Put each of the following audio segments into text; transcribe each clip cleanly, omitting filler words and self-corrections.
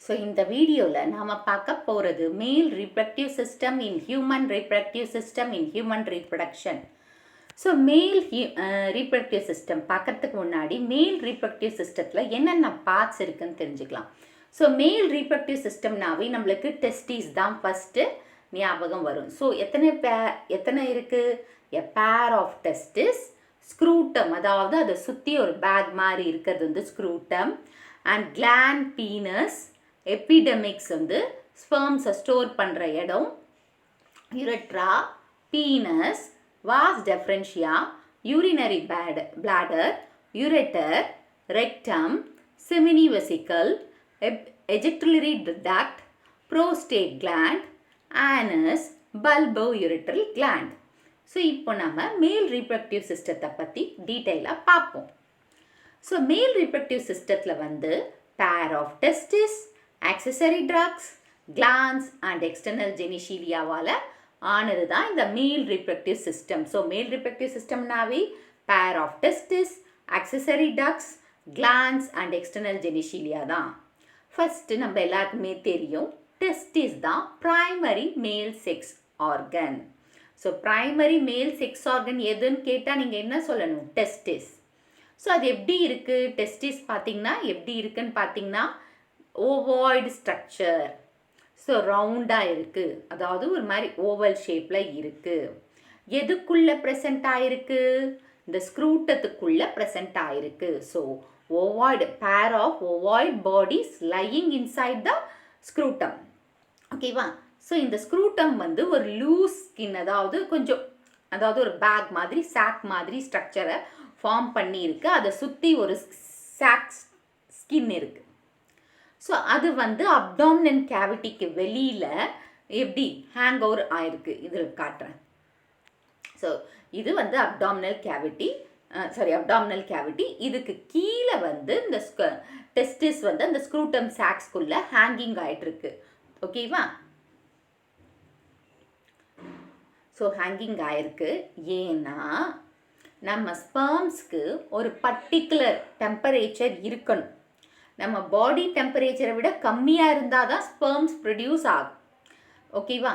So இந்த வீடியோவில் நாம் பார்க்க போகிறது மேல் reproductive system in human reproductive system in human reproduction. So male reproductive system பார்க்கறதுக்கு முன்னாடி மேல் ரீப்ரக்டிவ் சிஸ்டத்தில் என்னென்ன பார்ட்ஸ் இருக்குன்னு தெரிஞ்சுக்கலாம். ஸோ மேல் ரீப்ரக்டிவ் சிஸ்டம்னாவே நம்மளுக்கு டெஸ்டிஸ் தான் ஃபஸ்ட்டு ஞாபகம் வரும். ஸோ எத்தனை இருக்குது? எ பேர் ஆஃப் டெஸ்டிஸ், ஸ்க்ரூட்டம், அதாவது அதை சுற்றி ஒரு பேக் மாதிரி இருக்கிறது வந்து ஸ்க்ரூட்டம், அண்ட் கிளாண்ட், பீனஸ், எபிடெமிக்ஸ் வந்து ஸ்பெர்ம்ஸை ஸ்டோர் பண்ணுற இடம், urethra, penis, vas deferentia, urinary bladder, ureter, rectum, seminal vesicle, ejaculatory duct, prostate gland, anus, bulbo-uretral gland. So இப்போ நம்ம மேல் ரீப்ரக்டிவ் சிஸ்டத்தை பற்றி டீட்டெயிலாக பார்ப்போம். ஸோ மேல் ரீப்ரக்டிவ் சிஸ்டத்தில் வந்து pair of testis, accessory ducts, glands and external ஜெனிஷீலியாவால் ஆனது தான் இந்த male reproductive system. So male reproductive சிஸ்டம்னாவே pair of testis, accessory ducts, glands and external genitalia தான். ஃபஸ்ட்டு நம்ம எல்லாருக்குமே தெரியும், டெஸ்டிஸ் தான் primary male sex organ. So primary male sex organ எதுன்னு கேட்டால் நீங்கள் என்ன சொல்லணும்? டெஸ்டிஸ். ஸோ அது எப்படி இருக்குது? டெஸ்டிஸ் பார்த்திங்கன்னா எப்படி இருக்குன்னு பார்த்தீங்கன்னா ஓவாய்டு ஸ்ட்ரக்சர். ஸோ ரவுண்டாக இருக்குது, அதாவது ஒரு மாதிரி ஓவல் ஷேப்பில் இருக்குது. எதுக்குள்ளே ப்ரெசண்ட் ஆகிருக்கு? இந்த ஸ்க்ரூட்டத்துக்குள்ளே ப்ரெசண்ட் ஆகிருக்கு. So ovoid, pair of ovoid bodies lying inside the scrotum. ஓகேவா? ஸோ இந்த ஸ்க்ரூட்டம் வந்து ஒரு லூஸ் ஸ்கின், அதாவது ஒரு பேக் மாதிரி, சாக் மாதிரி ஸ்ட்ரக்சரை ஃபார்ம் பண்ணியிருக்கு. அதை சுற்றி ஒரு சாக் ஸ்கின் இருக்குது. ஸோ அது வந்து அப்டாமினல் கேவிட்டிக்கு வெளியில் எப்படி ஹேங் ஓவர் ஆயிருக்கு, இதில் காட்டுறேன். ஸோ இது வந்து அப்டாமினல் கேவிட்டி. இதுக்கு கீழே வந்து இந்த டெஸ்டிஸ் வந்து அந்த ஸ்க்ரூட்டம் சாக்ஸ்குள்ளே ஹேங்கிங் ஆகிட்டுருக்கு. ஓகேவா? ஸோ ஹேங்கிங் ஆயிருக்கு. ஏன்னா நம்ம ஸ்பெர்ம்ஸ்க்கு ஒரு பர்டிகுலர் டெம்பரேச்சர் இருக்கணும். நம்ம பாடி டெம்பரேச்சரை விட கம்மியாக இருந்தால் தான் ஸ்பெர்ம்ஸ் ப்ரொடியூஸ் ஆகும். ஓகேவா?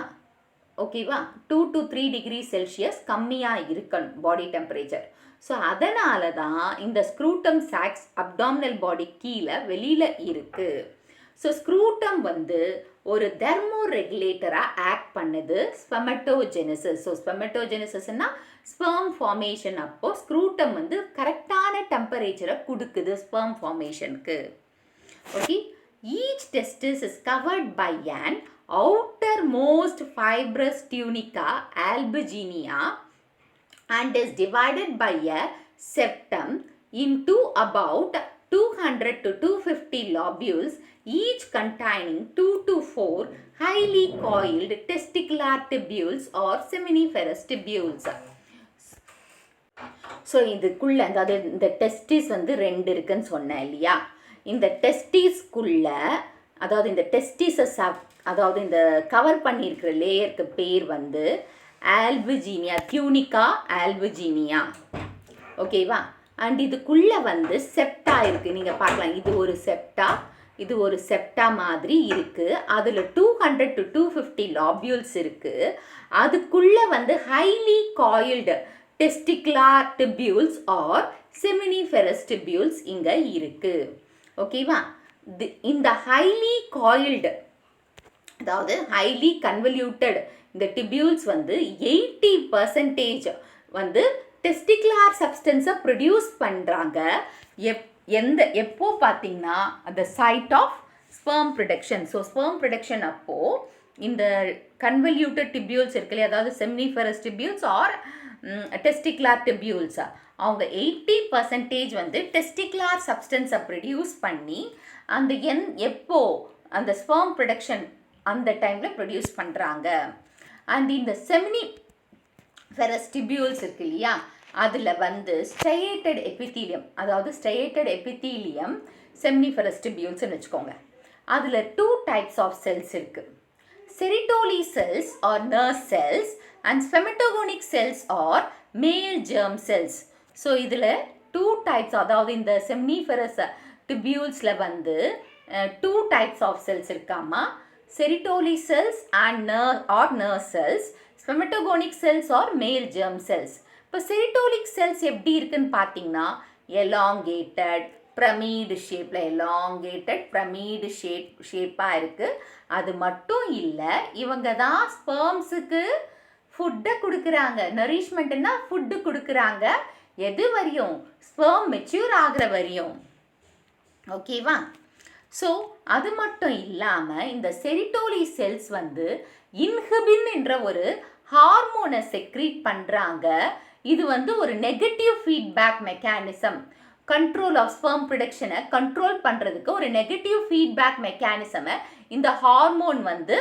2 to 3 டிகிரி செல்சியஸ் கம்மியாக இருக்கணும் பாடி டெம்பரேச்சர். ஸோ அதனால தான் இந்த ஸ்க்ரூட்டம் சாக்ஸ் அப்டாமினல் பாடி கீழே வெளியில் இருக்குது. ஸோ ஸ்க்ரூட்டம் வந்து ஒரு தெர்மோ ரெகுலேட்டராக ஆக்ட் பண்ணுது, ஸ்பெமட்டோஜெனிசிஸ். ஸோ ஸ்பெமட்டோஜெனிசிஸ்னா ஸ்பெர்ம் ஃபார்மேஷன். அப்போது ஸ்க்ரூட்டம் வந்து கரெக்டான டெம்பரேச்சரை கொடுக்குது ஸ்பெர்ம் ஃபார்மேஷனுக்கு. Okay, each testis is covered by an outermost fibrous tunica albuginea and is divided by a septum into about 200 to 250 lobules, each containing 2 to 4 highly coiled testicular tubules or seminiferous tubules. So இதுக்குள்ள, அதாவது இந்த testis வந்து 2 இருக்குன்னு சொன்னேன் இல்லையா? இந்த டெஸ்டிஸ்குள்ள, அதாவது இந்த டெஸ்டிஸஸ், அதாவது இந்த கவர் பண்ணியிருக்கிற லேயருக்கு பேர் வந்து ஆல்புஜீனியா, டியூனிகா ஆல்புஜீனியா. ஓகேவா? அண்ட் இதுக்குள்ளே வந்து செப்டா இருக்குது. நீங்கள் பார்க்கலாம், இது ஒரு செப்டா மாதிரி இருக்குது. அதில் 200 to 250 லாபியூல்ஸ் இருக்குது. அதுக்குள்ளே வந்து highly coiled testicular tubules or seminiferous tubules இங்கே இருக்குது. ஓகேவா? இந்த ஹைலி காயில்டு, அதாவது ஹைலி கன்வல்யூட்டட் இந்த டிபியூல்ஸ் வந்து 80% வந்து டெஸ்டிகுலார் சப்ஸ்டன்ஸை ப்ரொடியூஸ் பண்ணுறாங்க. எப்போ பார்த்தீங்கன்னா அந்த site of sperm production. So sperm production அப்போது இந்த கன்வல்யூட்டட் டிபியூல்ஸ் இருக்கு இல்லையா, அதாவது seminiferous tubules or testicular tubules, அவங்க 80% வந்து டெஸ்டிகுலார் சப்ஸ்டன்ஸை ப்ரொடியூஸ் பண்ணி அந்த எப்போ அந்த ஸ்பெர்ம் ப்ரொடக்ஷன் அந்த டைமில் ப்ரொடியூஸ் பண்ணுறாங்க. அண்ட் இந்த செமினிஃபெரஸ் டிபியூல்ஸ் இருக்கு இல்லையா, அதில் வந்து ஸ்ட்ரையேட்டட் எபித்தீலியம், அதாவது ஸ்ட்ரையேட்டட் எபித்தீலியம் செமினிஃபெரஸ் டிபியூல்ஸ்னு வச்சுக்கோங்க. அதில் 2 types ஆஃப் செல்ஸ் இருக்குது. Sertoli cells are nerve cells and spermatogonic cells are male germ cells. So இதில் 2 types, அதாவது இந்த செமினிஃபெரஸ் டிபியூல்ஸில் வந்து டூ டைப்ஸ் ஆஃப் செல்ஸ் இருக்காமா. Sertoli cells and nerve cells, spermatogonic cells are male germ cells. இப்போ Sertoli cells எப்படி இருக்குன்னு பார்த்தீங்கன்னா எலாங்கேட்டட் பிரமீடு ஷேப்பில் ஷேப்பாக இருக்குது. அது மட்டும் இல்லை, இவங்க தான் ஸ்பெர்ம்ஸுக்கு ஃபுட்டை கொடுக்குறாங்க. நரிஷ்மெண்ட்னா ஃபுட்டு கொடுக்குறாங்க. எது வரையும்? ஸ்பெர்ம் மெச்சூர் ஆகிற வரையும். ஓகேவா? ஸோ அது மட்டும் இல்லாமல் இந்த செரிட்டோலி செல்ஸ் வந்து இன்ஹிபின் என்ற ஒரு ஹார்மோனை செக்ரீட் பண்ணுறாங்க. இது வந்து ஒரு negative feedback mechanism. Control of sperm ப்ரொடக்ஷனை கண்ட்ரோல் பண்ணுறதுக்கு ஒரு நெகட்டிவ் ஃபீட்பேக் மெக்கானிசமை இந்த ஹார்மோன் வந்து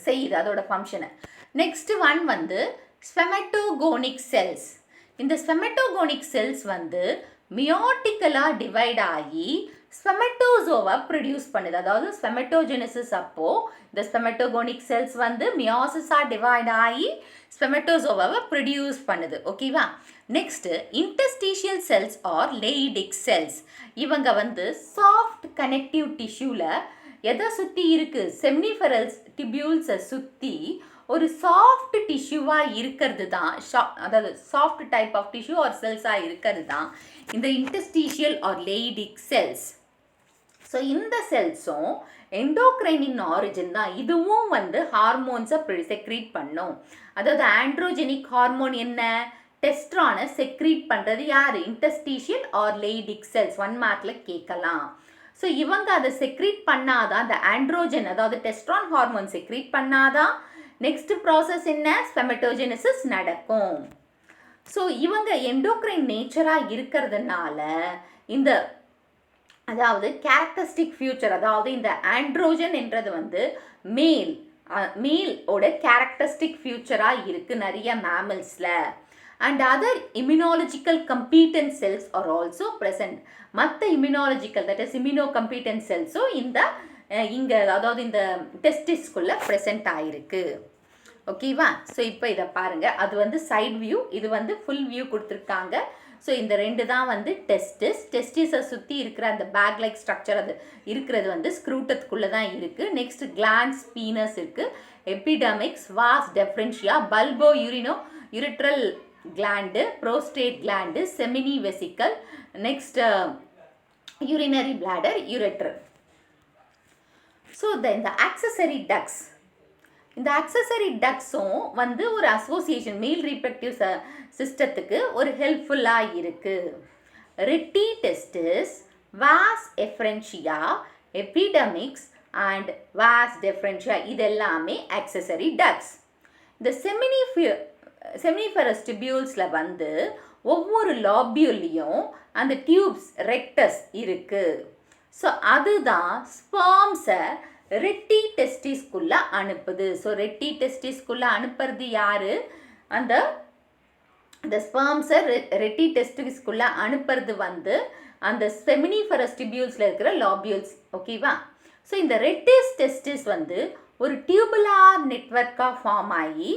செய்யுது, அதோட ஃபங்க்ஷனை. நெக்ஸ்ட் ஒன் வந்து ஸ்பெமட்டோகோனிக் செல்ஸ். இந்த ஸ்பெமட்டோகோனிக் செல்ஸ் வந்து மியோட்டிக்கலாக டிவைட் ஆகி ஸ்பெமட்டோசோவை ப்ரொடியூஸ் பண்ணுது. அதாவது ஸ்பெமட்டோஜெனிசிஸ் அப்போது இந்த ஸ்பெமட்டோகோனிக் செல்ஸ் வந்து மியோசிஸாக டிவைட் ஆகி ஸ்பெமட்டோசோவை ப்ரொடியூஸ் பண்ணுது. ஓகேவா? Next interstitial cells or Leydig cells. இவங்க வந்து சாஃப்ட் கனெக்டிவ் டிஷ்யூவில் எதை சுற்றி இருக்குது? செம்னிஃபெரல்ஸ் டிபியூல்ஸை சுற்றி ஒரு சாஃப்ட் டிஷ்யூவாக இருக்கிறது தான், அதாவது soft type of tissue or செல்ஸாக இருக்கிறது தான் இந்த interstitial or Leydig cells. So இந்த செல்ஸும் எண்டோக்ரைனின் ஆரிஜின் தான். இதுவும் வந்து ஹார்மோன்ஸை செக்ரீட் பண்ணும். அதாவது ஆண்ட்ரோஜெனிக் ஹார்மோன் என்ன? டெஸ்ட்ரானை செக்ரீட் பண்ணுறது யார்? Interstitial or Leydig cells. 1 மார்க்கில் கேட்கலாம். ஸோ இவங்க அதை செக்ரீட் பண்ணாதான், அந்த ஆண்ட்ரோஜன் அதாவது டெஸ்ட்ரான் ஹார்மோன் செக்ரீட் பண்ணாதான் நெக்ஸ்ட் ப்ராசஸ் என்ன? ஸ்பெமட்டோஜெனிசிஸ் நடக்கும். ஸோ இவங்க எண்டோக்ரைன் நேச்சராக இருக்கிறதுனால இந்த அதாவது கேரக்டரிஸ்டிக் ஃபியூச்சர், அதாவது இந்த ஆண்ட்ரோஜன் என்றது வந்து மேலோட கேரக்டரிஸ்டிக் ஃபியூச்சராக இருக்குது நிறைய மேமல்ஸில். And other immunological competent cells are also present. மற்ற immunological, that is immuno competent செல்ஸும் இங்கே அதாவது இந்த டெஸ்டிஸ்குள்ளே ப்ரெசென்ட் ஆகிருக்கு. ஓகேவா? ஸோ இப்போ இதை பாருங்கள், அது வந்து சைட் வியூ, இது வந்து ஃபுல் வியூ கொடுத்துருக்காங்க. ஸோ இந்த ரெண்டு தான் வந்து டெஸ்டிஸை சுற்றி இருக்கிற அந்த பேக் லைக் ஸ்ட்ரக்சர் அது இருக்கிறது வந்து ஸ்க்ரூட்டத்துக்குள்ளே தான் இருக்குது. நெக்ஸ்ட் கிளான்ஸ், பீனஸ் இருக்குது, epididymis, vas deferentia, bulbo urethral gland, prostate gland, seminal vesicle, next urinary bladder, urethral. So இந்த ஆக்சசரி டக்ஸ், இந்த ஆக்சசரி டக்ஸும் வந்து ஒரு அசோசியேஷன் மேல் ரீப்ரக்டிவ் சிஸ்டத்துக்கு ஒரு ஹெல்ப்ஃபுல்லாக இருக்குது. Rete testis, vas efferentia, epididymis and vas deferentia இதெல்லாமே ஆக்சசரி டக்ஸ். இந்த செமினிஃபெரஸ் டிபியூல்ஸில் வந்து ஒவ்வொரு லாபியூல்லையும் அந்த டியூப்ஸ் ரெக்டஸ் இருக்குது. ஸோ அதுதான் ஸ்பெர்ம்ஸை ரெட்டி டெஸ்டிஸ்குள்ளே அனுப்புது. ஸோ ரெட்டி டெஸ்டிஸ்குள்ளே அனுப்புறது யார்? அந்த ஸ்பெர்ம்ஸை ரெட்டி டெஸ்டிஸ்குள்ளே அனுப்புறது வந்து அந்த செமினிஃபெரஸ் டிபியூல்ஸில் இருக்கிற லாபியூல்ஸ். ஓகேவா? ஸோ இந்த ரெட்டிஸ் டெஸ்டிஸ் வந்து ஒரு டியூபுலார் நெட்வொர்க்காக ஃபார்ம் ஆகி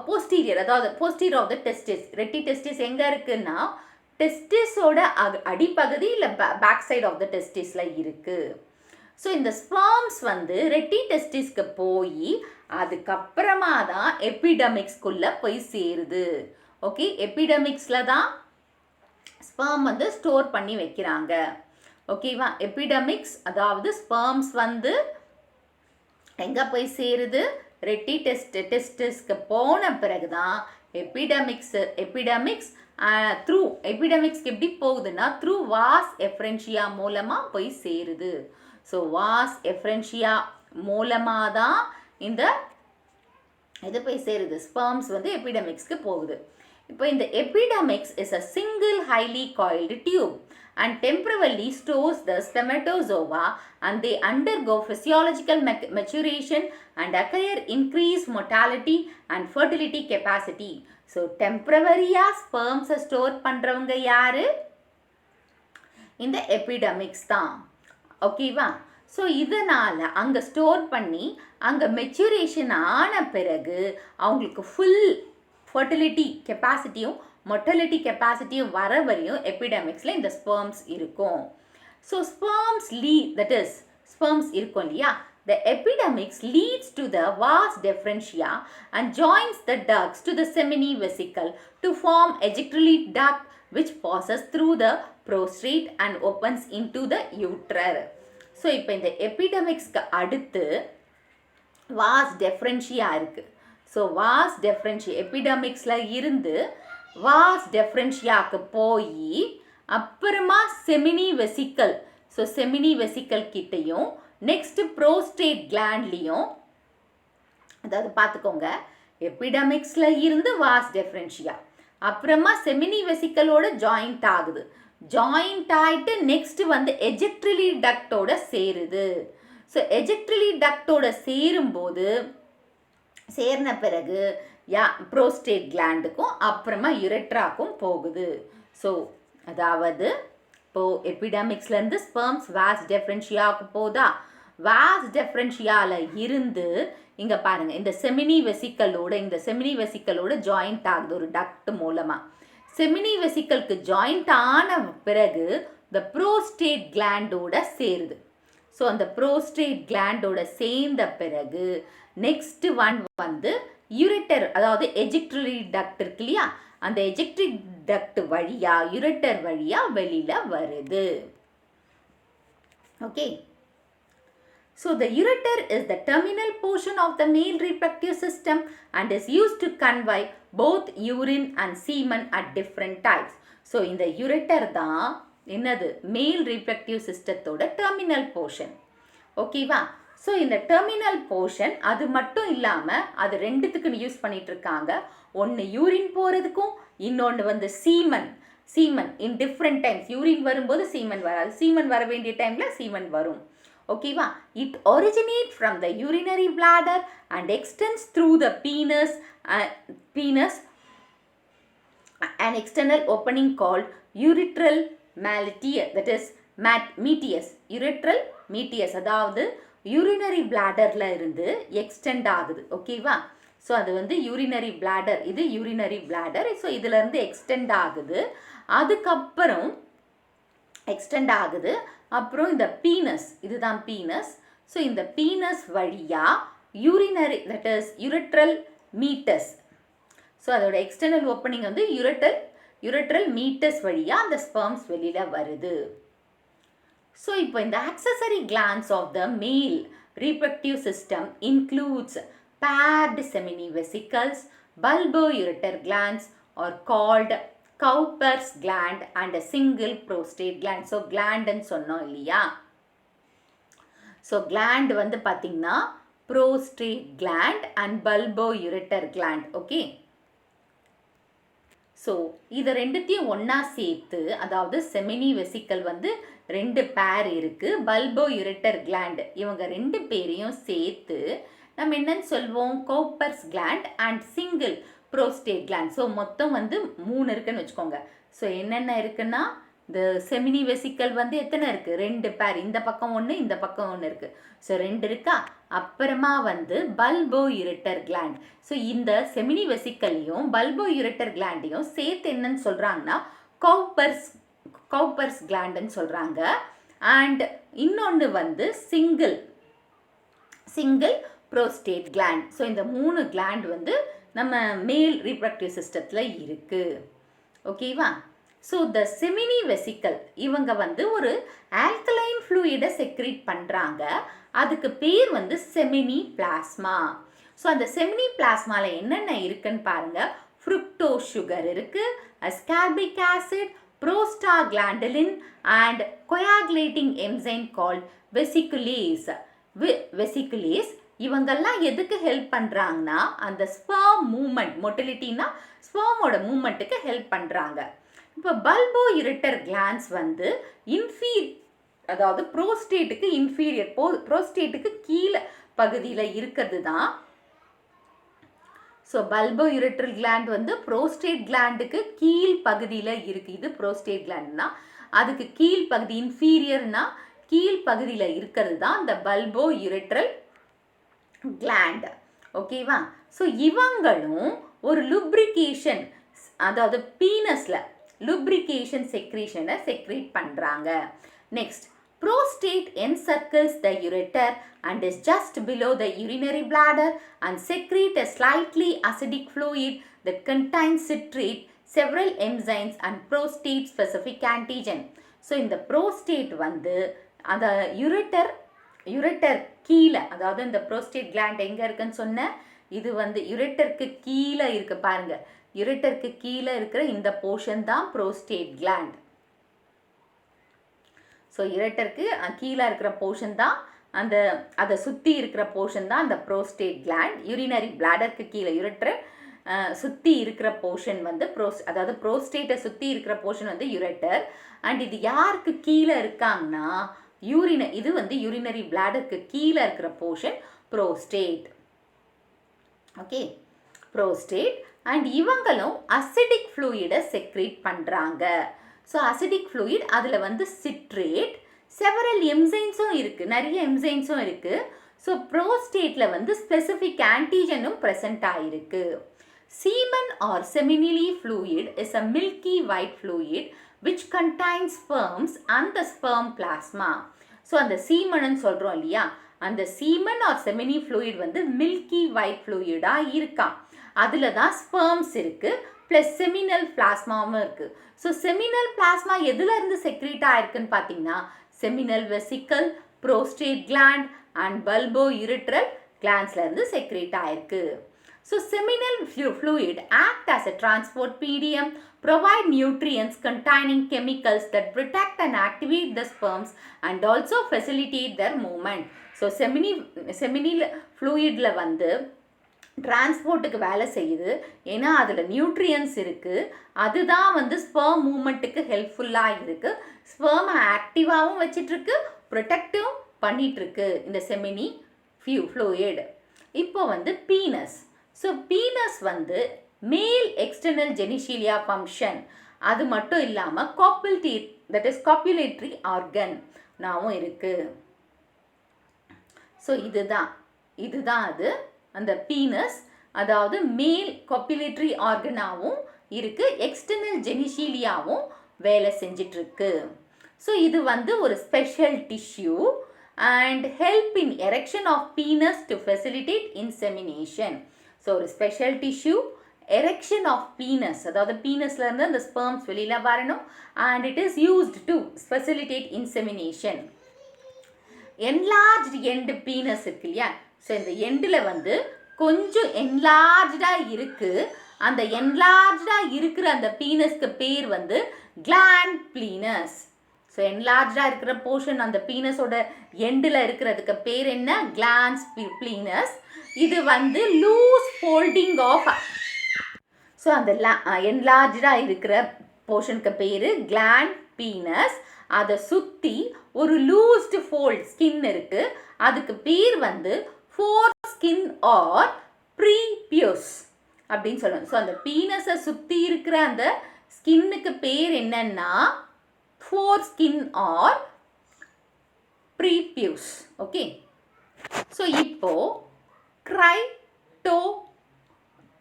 போஸ்டீரியர், அதாவது posterior of the testis. Rete testis எங்கே இருக்குன்னா டெஸ்டிஸோட அடிப்பகுதி இல்லை பேக் சைட் ஆஃப் த டெஸ்டிஸில் இருக்குது. ஸோ இந்த ஸ்பெர்ம்ஸ் வந்து ரெட்டி டெஸ்டிஸ்க்கு போய் அதுக்கப்புறமா தான் எபிடமிக்ஸ்குள்ளே போய் சேருது. ஓகே, எபிடமிக்ஸில் தான் ஸ்பெர்ம் வந்து ஸ்டோர் பண்ணி வைக்கிறாங்க. ஓகேவா? எபிடமிக்ஸ் அதாவது ஸ்பெர்ம்ஸ் வந்து எங்கே போய் சேருது? ரெட்டி டெஸ்டிஸ்க்கு போன பிறகு தான் எபிடமிக்ஸ் த்ரூ எபிடமிக்ஸ்க்கு எப்படி போகுதுன்னா த்ரூ வாஸ் எஃபரன்ஷியா மூலமாக போய் சேருது. ஸோ வாஸ் எஃபரன்ஷியா மூலமாக தான் இது போய் சேருது. ஸ்பெர்ம்ஸ் வந்து எபிடமிக்ஸ்க்கு போகுது. இப்போ இந்த epidemics is a single highly coiled tube and temporarily stores the spermatozoa and they undergo physiological maturation and acquire increased mortality and fertility capacity. So temporary-ஆ sperms store பண்ணுறவங்க யாரு? இந்த எபிடமிக்ஸ் தான். ஓகேவா? ஸோ இதனால் அங்கே ஸ்டோர் பண்ணி அங்கே மெச்சுரேஷன் ஆன பிறகு அவங்களுக்கு ஃபுல் ஃபர்டிலிட்டி கெப்பாசிட்டியும் மொர்டாலிட்டி கெப்பாசிட்டியும் வர வரையும் எபிடமிக்ஸில் இந்த ஸ்பெர்ம்ஸ் இருக்கும். So sperms that is sperms இருக்கும் இல்லையா, the epidermis leads to the vas deferentia and joins the ducts to the semini-vesicle to form ejectatory duct which passes through the prostate and opens into the uterus. So இப்போ இந்த எபிடமிக்ஸ்க்கு அடுத்து was டெஃபரன்ஷியா இருக்குது. So was டெஃபரன்ஷியா எபிடமிக்ஸில் இருந்து was டெஃபரன்ஷியாவுக்கு போய் அப்புறமா செமினி vesicle, so செமினி vesicle கிட்டையும் next prostate கிளாண்ட்லேயும், அதாவது பார்த்துக்கோங்க, எபிடமிக்ஸில் இருந்து வாஸ் டெஃபரன்ஷியா அப்புறமா செமினி வெசிக்கலோட ஜாயிண்ட் ஆகுது. ஜாயிண்ட் ஆகிட்டு நெக்ஸ்ட்டு வந்து எஜெக்ட்ரிலி டக்டோட சேருது. ஸோ எஜெக்ட்ரிலி டக்டோட சேரும்போது சேர்ன பிறகு ப்ரோஸ்டேட் கிளாண்டுக்கும் அப்புறமா யுரெட்ராக்கும் போகுது. ஸோ அதாவது இப்போது எபிடமிக்ஸ்லேருந்து ஸ்பெர்ம்ஸ் வாஸ் டெஃபரன்ஷியாவுக்கு போதா, வாஸ் டெஃபரன்ஷியாவில் இருந்து இங்கே பாருங்கள் இந்த செமினி வெசிக்கலோட ஜாயிண்ட் ஆகுது ஒரு டக்ட் மூலமாக. செமினி வெசிக்கலுக்கு ஜாயிண்ட் ஆன பிறகு இந்த ப்ரோஸ்டேட் கிளாண்டோட சேருது. ஸோ அந்த ப்ரோஸ்டேட் கிளாண்டோட சேர்ந்த பிறகு நெக்ஸ்ட் ஒன் வந்து யுரெட்டர், அதாவது எஜெக்டரி டக்ட் இருக்கு இல்லையா, அந்த எஜெக்டரி டக்ட் வழியாக யுரெட்டர் வழியாக வெளியில் வருது. Okay, so the ureter is the terminal portion of the male reproductive system and is used to convey both urine and semen at different types. So இந்த ureter தான் என்னது மேல் reproductive சிஸ்டத்தோட terminal portion. ஓகேவா? So இந்த terminal portion அது மட்டும் இல்லாமல் அது ரெண்டுத்துக்கு யூஸ் பண்ணிட்டு இருக்காங்க. ஒன்று யூரின் போகிறதுக்கும், இன்னொன்று வந்து Seeman in different times. Urine வரும்போது சீமன் வராது, சீமன் வர வேண்டிய டைமில் சீமன் வரும். ஓகேவா? It originates from the urinary bladder and extends through the penis an external opening called urethral meatus, that is meatus, urethral meatus, அதாவது urinary bladderல இருந்து எக்ஸ்டெண்ட் ஆகுது. ஓகேவா? ஸோ அது வந்து யூரினரி பிளாடர், இது யூரினரி பிளாடர். ஸோ இதில் இருந்து எக்ஸ்டெண்ட் ஆகுது, அதுக்கப்புறம் எக்ஸ்டெண்ட் ஆகுது. அப்புறம் இந்த பீனஸ், இதுதான் பீனஸ். ஸோ இந்த பீனஸ் வழியாக யூரினரி, தட் இஸ் யுரெட்ரல் மீட்டஸ், ஸோ அதோட எக்ஸ்டர்னல் ஓப்பனிங் வந்து யுரெட்ரல் மீட்டஸ் வழியாக அந்த ஸ்பெர்ம்ஸ் வெளியில் வருது. ஸோ இப்போ இந்த ஆக்சசரி கிளான்ஸ் ஆஃப் த மேல் reproductive system includes paired semini-vesicles, bulbo-ureter glands are called Cowper's gland and a single prostate gland. So gland ன்னு சொன்னோம் இல்லையா? ஸோ gland வந்து பார்த்தீங்கன்னா prostate gland and bulbo-ureter gland. Okay, so இதை ரெண்டுத்தையும் ஒன்றா சேர்த்து, அதாவது செமினி வெசிக்கல் வந்து ரெண்டு பேர் இருக்குது, பல்போ-யுரெட்டர் கிளாண்ட், இவங்க ரெண்டு பேரையும் சேர்த்து நம்ம என்னன்னு சொல்வோம், Cowper's gland and single prostate gland. So மொத்தம் வந்து 3 இருக்குன்னு வச்சுக்கோங்க. ஸோ என்னென்ன இருக்குன்னா, இந்த செமினி வெசிக்கல் வந்து எத்தனை இருக்குது, 2 பேர், இந்த பக்கம் ஒன்று இந்த பக்கம் ஒன்று இருக்குது. ஸோ 2 இருக்கா. அப்புறமா வந்து பல்போ-யுரெட்டர் கிளாண்ட். ஸோ இந்த செமினி வெசிக்கல்லையும் பல்போ-யுரெட்டர் கிளாண்டையும் சேர்த்து என்னன்னு சொல்கிறாங்கன்னா கௌப்பர்ஸ் கிளாண்டுன்னு சொல்கிறாங்க. அண்ட் இன்னொன்று வந்து சிங்கிள் ப்ரோஸ்டேட் கிளாண்ட். ஸோ இந்த 3 கிளாண்ட் வந்து நம்ம மேல் ரீப்ரடக்டிவ் சிஸ்டத்தில் இருக்குது. ஓகேவா? ஸோ த செமினி வெசிக்கல் இவங்க வந்து ஒரு ஆல்கலைன் ஃப்ளூயிடை செக்ரீட் பண்ணுறாங்க. அதுக்கு பேர் வந்து செமினி பிளாஸ்மா. ஸோ அந்த செமினி பிளாஸ்மாவில் என்னென்ன இருக்குன்னு பாருங்கள். ஃப்ருக்டோஸ் சுகர் இருக்குது, ascorbic acid, prostaglandin and coagulating enzyme called vesiculase. இவங்கெல்லாம் எதுக்கு ஹெல்ப் பண்ணுறாங்கன்னா, அந்த ஸ்பெர்ம் மூமெண்ட், மொட்டிலிட்டினா ஸ்பெர்மோட மூமெண்ட்டுக்கு ஹெல்ப் பண்ணுறாங்க. இப்போ பல்போ-யுரெட்டர் கிளாண்ட்ஸ் வந்து அதாவது ப்ரோஸ்டேட்டுக்கு இன்ஃபீரியர், ப்ரோஸ்டேட்டுக்கு கீழே பகுதியில் இருக்கிறது தான். ஸோ பல்போ-யுரெட்டர் கிளாண்ட் வந்து ப்ரோஸ்டேட் கிளாண்டுக்கு கீழ் பகுதியில் இருக்குது. இது ப்ரோஸ்டேட் கிளாண்ட்னா அதுக்கு கீழ் பகுதி, இன்ஃபீரியர்னா கீழ் பகுதியில் இருக்கிறது தான் இந்த பல்போ-யுரெட்டர் கிளாண்ட். ஓகேவா? ஸோ இவங்களும் ஒரு லுப்ரிகேஷன், அதாவது பீனஸில் லுப்ரிகேஷன் செக்ரீஷனை செக்ரீட் பண்ணுறாங்க. Next prostate encircles the ureter and is just below the urinary bladder and secrete a slightly acidic fluid that contains citrate, several enzymes and prostate specific antigen. So இந்த prostate வந்து அந்த யுரெட்டர் கீழே, அதாவது இந்த prostate gland எங்கே இருக்குன்னு சொன்ன, இது வந்து யுரெட்டருக்கு கீழே இருக்கு பாருங்க. யுரெட்டருக்கு கீழே இருக்கிற இந்த போர்ஷன் தான் prostate gland. ஸோ யுரெட்டருக்கு கீழே இருக்கிற போர்ஷன் தான் அதை சுற்றி இருக்கிற போர்ஷன் தான் அந்த prostate gland. யூரினரி பிளாடருக்கு கீழே யுரெட்டர் சுற்றி இருக்கிற போர்ஷன் வந்து அதாவது ப்ரோஸ்டேட்டை சுற்றி இருக்கிற போர்ஷன் வந்து யுரெட்டர். அண்ட் இது யாருக்கு கீழே இருக்காங்கன்னா இது வந்து யூரினரி பிளாடருக்கு கீழே இருக்கிற portion prostate. Okay, prostate. And இவங்களும் அசிடிக் ஃப்ளூயிடை செக்ரேட் பண்ணுறாங்க. ஸோ அசிடிக் ஃப்ளூயிட் அதில் வந்து சிட்ரேட், செவரல் எம்சைன்ஸும் இருக்குது, நிறைய எம்சைன்ஸும் இருக்குது. ஸோ ப்ரோஸ்டேட்டில் வந்து ஸ்பெசிஃபிக் ஆன்டிஜனும் ப்ரெசென்ட் ஆகிருக்கு. Semen or seminally fluid is a milky white fluid which contains sperms and the sperm plasma. So அந்த சீமன்னு சொல்கிறோம் இல்லையா, அந்த சீமன் ஆர் செமினி ஃப்ளூயிட் வந்து மில்கி ஒயிட் ஃப்ளூயிடாக இருக்கான். அதில் தான் ஸ்பெர்ம்ஸ் இருக்குது, ப்ளஸ் செமினல் பிளாஸ்மாவும் இருக்குது. ஸோ செமினல் பிளாஸ்மா எதுலேருந்து செக்ரீட் ஆகிருக்குன்னு பார்த்தீங்கன்னா seminal vesicle, prostate gland and bulbo urethral கிளாண்ட்ஸ்லேருந்து செக்ரீட் ஆகிருக்கு. So seminal fluid act as a transport medium, provide nutrients containing chemicals that protect and activate the sperms and also facilitate their movement. So seminal fluidல வந்து டிரான்ஸ்போர்ட்டுக்கு வேலை செய்யுது. ஏன்னா அதில் nutrients இருக்குது, அதுதான் வந்து ஸ்பெர்ம் மூமெண்ட்டுக்கு ஹெல்ப்ஃபுல்லாக இருக்குது. ஸ்பெர்மை ஆக்டிவாகவும் வச்சிட்ருக்கு, ப்ரொடெக்டிவும் பண்ணிகிட்ருக்கு இந்த செமினி ஃப்ளூயிட். இப்போ வந்து பீனஸ். ஸோ பீனஸ் வந்து மேல் எக்ஸ்டர்னல் ஜெனிஷிலியா ஃபங்க்ஷன், அது மட்டும் இல்லாமல் காப்புலேட்டரி ஆர்கன் நாவும் இருக்குது. ஸோ இதுதான் அது அந்த பீனஸ், அதாவது மேல் காப்புலேட்டரி ஆர்கனாகவும் இருக்குது, எக்ஸ்டர்னல் ஜெனிஷிலியாவும் வேலை செஞ்சிட்ருக்கு. ஸோ இது வந்து ஒரு special tissue and help in erection of penis to facilitate insemination. So ஒரு special tissue, erection of penis, அதாவது பீனஸ்லேருந்து அந்த ஸ்பெர்ம்ஸ் வெளியில் வரணும். And it is used to facilitate insemination. Enlarged end penis இருக்கு இல்லையா, ஸோ இந்த எண்டில் வந்து கொஞ்சம் என்லார்ஜாக இருக்குது. அந்த என்லார்ஜாக இருக்கிற அந்த பீனஸ்க்கு பேர் வந்து கிளாண்ட் பீனஸ். ஸோ என்லார்ஜாக இருக்கிற போர்ஷன் அந்த பீனஸோட எண்டில் இருக்கிறதுக்கு பேர் என்ன, கிளாண்ட்ஸ் பீனஸ். இது வந்து லூஸ் ஃபோல்டிங் ஆஃப், ஸோ அந்த என்லார்ஜாக இருக்கிற போர்ஷனுக்கு பேர் கிளாண்ட் பீனஸ். அதை சுற்றி ஒரு லூஸ்டு ஃபோல்ட் ஸ்கின் இருக்குது, அதுக்கு பேர் வந்து ஃபோர் ஸ்கின் ஆர் ப்ரீபியூஸ் அப்படின்னு சொல்லணும். ஸோ அந்த பீனஸை சுற்றி இருக்கிற அந்த ஸ்கின்னுக்கு பேர் என்னன்னா foreskin or prepuce. Okay, so இப்போ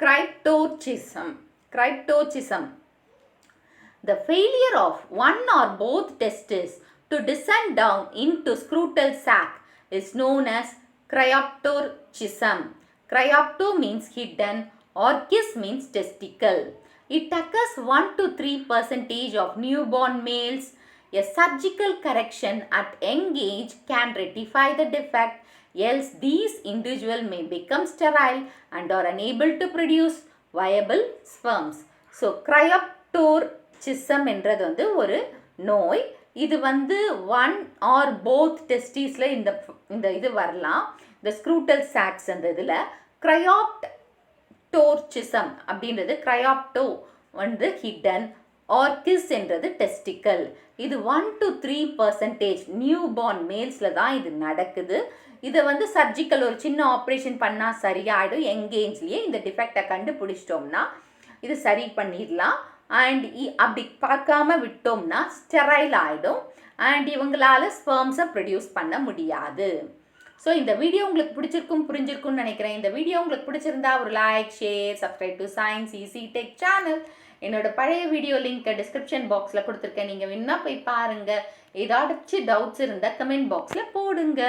cryptorchism, the failure of one or both testes to descend down into scrotal sac is known as cryptorchism. Crypto means hidden, orchis means testicle. It occurs 1 to 3% of newborn males. A surgical correction at young age can rectify the defect, else these individuals may become sterile and are unable to produce viable sperms. So, cryptorchism என்றது வந்து ஒரு நோய். இது வந்து one are both டெஸ்டிஸில் இந்த இது வரலாம், இந்த ஸ்க்ரூட்டல் சாக்ஸ் அந்த இதில். cryptorchism அப்படின்றது crypto வந்து ஹிடன், ஆர்கிஸ் என்றது டெஸ்டிக்கல். இது 1 to 3% நியூ பார்ன் மேல்ஸில் தான் இது நடக்குது. இதை வந்து சர்ஜிக்கல் ஒரு சின்ன ஆப்ரேஷன் பண்ணால் சரியாயிடும். எங்கேஜ்லேயே இந்த டிஃபெக்டை கண்டுபிடிச்சிட்டோம்னா இது சரி பண்ணிடலாம். அண்ட் அப்படி பார்க்காம விட்டோம்னா ஸ்டெரைல் ஆகிடும் அண்ட் இவங்களால் ஸ்பெர்ம்ஸை ப்ரொடியூஸ் பண்ண முடியாது. ஸோ இந்த வீடியோ உங்களுக்கு புரிஞ்சிருக்கும்னு நினைக்கிறேன். இந்த வீடியோ உங்களுக்கு பிடிச்சிருந்தா ஒரு like, share, subscribe to science easy tech channel. என்னோட பழைய வீடியோ லிங்க்கை டிஸ்கிரிப்ஷன் பாக்ஸில் கொடுத்துருக்கேன். நீங்கள் வேணா போய் பாருங்கள். ஏதாச்சும் டவுட்ஸ் இருந்தால் கமெண்ட் பாக்ஸில் போடுங்க.